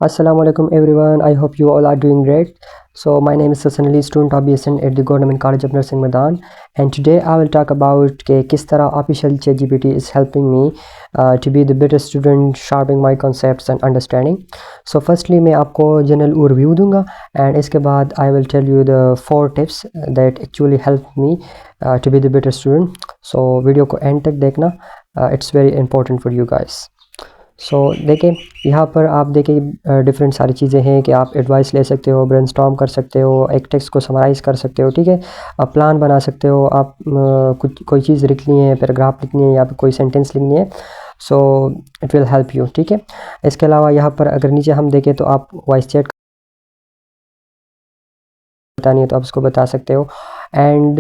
Assalamualaikum everyone. I hope you all are doing great. So my name is Hassan Ali, student of BSN at the Government College of Nursing Medan, and today I will talk about कि किस तरह artificial ChatGPT is helping me to be the better student, sharpening my concepts and understanding. So firstly मैं आपको general overview दूंगा and इसके बाद I will tell you the 4 tips that actually help me to be the better student. So video को end तक देखना, it's very important for you guys. सो देखें यहाँ पर आप देखें डिफरेंट सारी चीज़ें हैं कि आप एडवाइस ले सकते हो, ब्रेनस्टॉर्म कर सकते हो, एक टेक्स्ट को समराइज़ कर सकते हो, ठीक है। आप प्लान बना सकते हो, आप कुछ कोई चीज़ लिखनी है, पैराग्राफ लिखनी है या फिर कोई सेंटेंस लिखनी है, so it will help you, ठीक है। इसके अलावा यहाँ पर अगर नीचे हम देखें तो आप वॉइस चैट बतानी है तो आप उसको बता सकते हो। And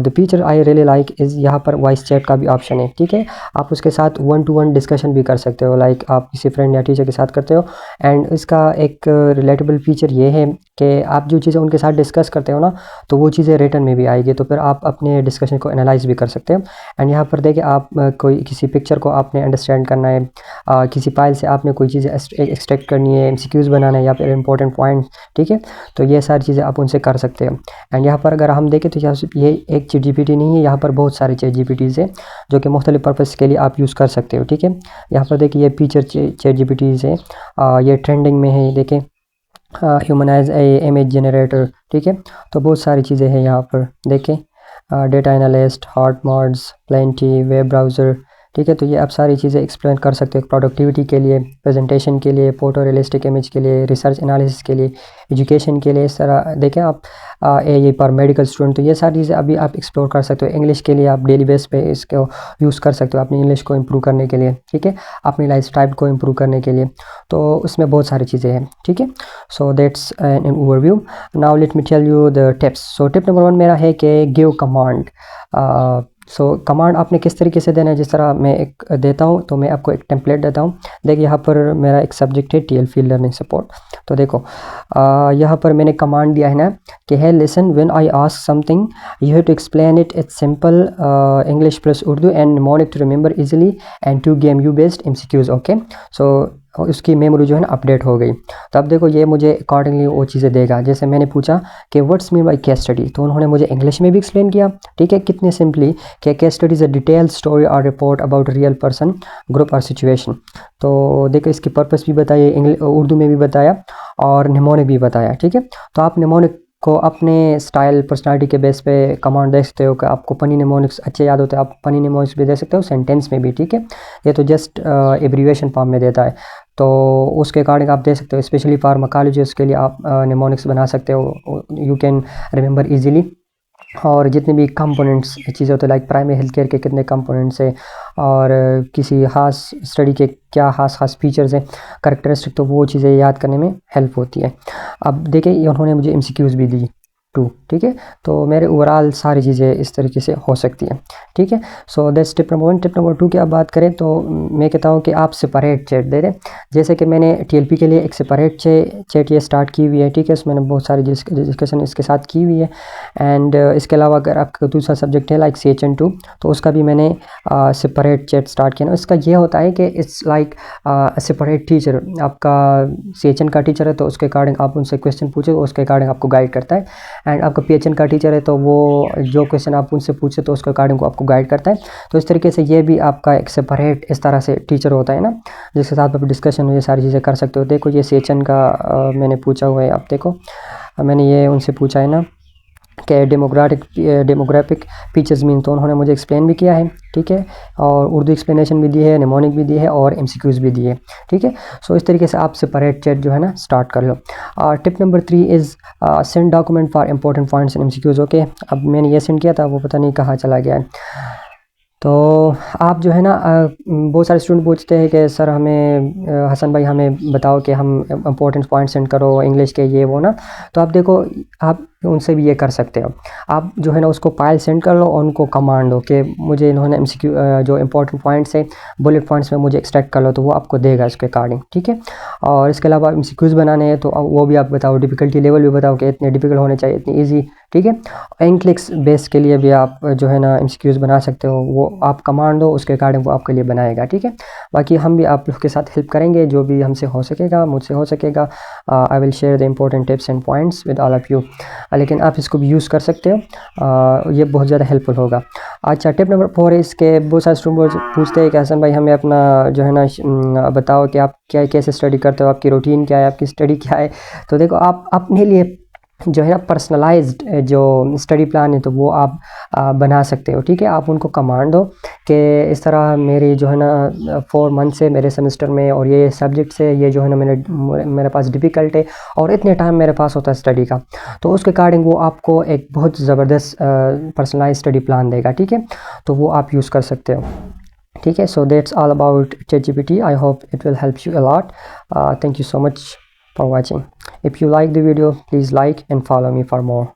the feature I really like is यहाँ पर वॉइस चैट का भी ऑप्शन है, ठीक है। आप उसके साथ 1-to-1 डिस्कशन भी कर सकते हो, लाइक आप किसी फ्रेंड या टीचर के साथ करते हो। एंड इसका एक रिलेटेबल फीचर ये है कि आप जो चीज़ें उनके साथ डिस्कस करते हो ना, तो वो चीज़ें रिटर्न में भी आएगी, तो फिर आप अपने डिस्कशन को एनालाइज भी कर सकते हो। एंड यहाँ पर देखिए आप कोई किसी पिक्चर को आपने अंडरस्टैंड करना है, किसी फाइल से आपने कोई चीज़ें एक्सट्रैक्ट करनी है, MCQs बनाना है या फिर इंपॉर्टेंट पॉइंट, ठीक है, तो ये सारी चीज़ें आप उनसे कर सकते हो। एंड यहाँ पर अगर हम देखें तो ये एक ChatGPT नहीं है, यहाँ पर बहुत सारे ChatGPTs हैं जो कि मुख्तलिफ पर्पज़ के लिए आप यूज़ कर सकते हो, ठीक है। यहाँ पर देखिए ये फीचर ChatGPTs है, ये ट्रेंडिंग में है, देखें ह्यूमनाइज इमेज जनरेटर, ठीक है। तो बहुत सारी चीज़ें हैं यहाँ पर, देखें data analyst, heart modes, plenty, web browser, ठीक है। तो ये आप सारी चीज़ें एक्सप्लेन कर सकते हो प्रोडक्टिविटी के लिए, प्रेजेंटेशन के लिए, फोटो रियलिस्टिक इमेज के लिए, रिसर्च एनालिसिस के लिए, एजुकेशन के लिए। इस तरह देखें आप ये पर मेडिकल स्टूडेंट, तो ये सारी चीज़ें अभी आप एक्सप्लोर कर सकते हो। इंग्लिश के लिए आप डेली बेस पे इसको यूज़ कर सकते हो अपनी इंग्लिश को इम्प्रूव करने के लिए, ठीक है, अपनी लाइफ स्टाइल को इम्प्रूव करने के लिए, तो उसमें बहुत सारी चीज़ें हैं, ठीक है। So that's an overview. Now let me tell you the tips. So tip number 1 मेरा है कि गिव कमांड। सो कमांड आपने किस तरीके से देना है, जिस तरह मैं एक देता हूँ, तो मैं आपको एक टेम्पलेट देता हूँ। देखिए यहाँ पर मेरा एक सब्जेक्ट है TLF लर्निंग सपोर्ट, तो देखो यहाँ पर मैंने कमांड दिया है ना कि है listen when I ask something you have to explain it it's simple English plus Urdu and mnemonic to remember easily and to game you based MCQs, okay. So उसकी मेमोरी जो है ना अपडेट हो गई। तो अब देखो ये मुझे अकॉर्डिंगली वो चीज़ें देगा। जैसे मैंने पूछा कि what's mean by case study, तो उन्होंने मुझे इंग्लिश में भी एक्सप्लेन किया, ठीक है, कितने सिंपली कि case study is a detail story और report about real person, group और सिचुएशन। तो देखो इसकी पर्पस भी बताइए, उर्दू में भी बताया और निमोनिक भी बताया, ठीक है। तो आप निमोनिक को अपने स्टाइल पर्सनालिटी के बेस पे कमांड दे सकते हो कि आपको फनी निमोनिक्स अच्छे याद होते हैं, आप फनी निमोनिक्स भी दे सकते हो, सेंटेंस में भी, ठीक है। ये तो जस्ट एब्रीवेशन फॉर्म में देता है, तो उसके अकॉर्डिंग आप दे सकते हो। स्पेशली फार्माकोलॉजिस्ट के लिए आप निमोनिक्स बना सकते हो, यू कैन रिमेंबर इजीली। और जितने भी कंपोनेंट्स चीज़ें होते हैं, लाइक प्राइमरी हेल्थ केयर के कितने कंपोनेंट्स हैं और किसी खास स्टडी के क्या खास फीचर्स हैं, करेक्टरिस्टिक, तो वो चीज़ें याद करने में हेल्प होती है। अब देखिए उन्होंने मुझे MCQs भी दी 2, ठीक है। तो मेरे ओवरऑल सारी चीज़ें इस तरीके से हो सकती हैं, ठीक है। So that's tip number 1। Tip number 2 की आप बात करें तो मैं कहता हूँ कि आप सेपरेट चैट दे दें। जैसे कि मैंने TLP के लिए एक सेपरेट चैट ये स्टार्ट की हुई है, ठीक है, इसमें मैंने बहुत सारी डिस्कशन इसके साथ की हुई है। एंड इसके अलावा अगर आपका दूसरा सब्जेक्ट है लाइक CHN2, तो उसका भी मैंने सेपरेट चैट स्टार्ट किया ना। इसका ये होता है कि इट्स लाइक सेपरेट टीचर, आपका CHN का टीचर है तो उसके अकॉर्डिंग आप उनसे क्वेश्चन पूछे, उसके अकॉर्डिंग आपको गाइड करता है। एंड आपका PHN का टीचर है तो वो जो क्वेश्चन आप उनसे पूछे तो उसके अकॉर्डिंग को आपको गाइड करता है। तो इस तरीके से ये भी आपका एक सेपरेट इस तरह से टीचर होता है ना, जिसके साथ आप डिस्कशन ये सारी चीज़ें कर सकते हो। देखो ये CHN का मैंने पूछा हुआ है, आप देखो मैंने ये उनसे पूछा है ना कि डेमोग्राफिक फीचर्स मीन, तो उन्होंने मुझे एक्सप्लेन भी किया है, ठीक है, और उर्दू एक्सप्लेनेशन भी दी है, निमोनिक भी दी है और MCQs भी दी है, ठीक है। सो इस तरीके से आप सेपरेट चैट जो है ना स्टार्ट कर लो। Tip number 3 is send document for important points and MCQs, okay. अब मैंने ये सेंड किया था, वो पता नहीं कहाँ चला गया है। तो आप जो है ना बहुत सारे स्टूडेंट पूछते हैं कि सर हमें हसन भाई हमें बताओ कि हम इंपॉर्टेंट पॉइंट सेंड करो इंग्लिश के ये वो ना। तो आप देखो आप उनसे भी ये कर सकते हो। आप जो है ना उसको फाइल सेंड कर लो और उनको कमांड दो कि मुझे इन्होंने MCQ जो इंपॉर्टेंट पॉइंट्स है बुलेट पॉइंट्स में मुझे एक्सट्रैक्ट कर लो, तो वो आपको देगा इसके अकॉर्डिंग, ठीक है। और इसके अलावा MCQs बनाने हैं तो वो भी आप बताओ, डिफ़िकल्टी लेवल भी बताओ कि इतने डिफ़िकल्ट होने चाहिए, इतनी ईजी, ठीक है। एनक्लिक्स बेस के लिए भी आप जो है ना MCQs बना सकते हो, वो आप कमांड दो उसके अकॉर्डिंग वो आपके लिए बनाएगा, ठीक है। बाकी हम भी आप लोग के साथ हेल्प करेंगे, जो भी हमसे हो सकेगा, मुझसे हो सकेगा। I will share the important tips and points with all of you. लेकिन आप इसको भी यूज़ कर सकते हो, ये बहुत ज़्यादा हेल्पफुल होगा। अच्छा, टिप नंबर 4 है, इसके बहुत सारे स्टूडेंट पूछते हैं कि हसन भाई हमें अपना जो है ना बताओ कि आप क्या कैसे स्टडी करते हो, आपकी रूटीन क्या है, आपकी स्टडी क्या है। तो देखो, आप अपने लिए जो है ना पर्सनलाइज्ड जो स्टडी प्लान है तो वो आप बना सकते हो, ठीक है। आप उनको कमांड दो कि इस तरह मेरी जो है ना 4 मंथ से मेरे सेमेस्टर में और ये सब्जेक्ट से ये जो है ना मेरे पास डिफ़िकल्ट है और इतने टाइम मेरे पास होता है स्टडी का, तो उसके अकॉर्डिंग वो आपको एक बहुत ज़बरदस्त पर्सनलाइज स्टडी प्लान देगा, ठीक है। तो वो आप यूज़ कर सकते हो, ठीक है। So that's all about ChatGPT. I hope it will help you a lot. Thank you so much for watching. If you like the video, please like and follow me for more.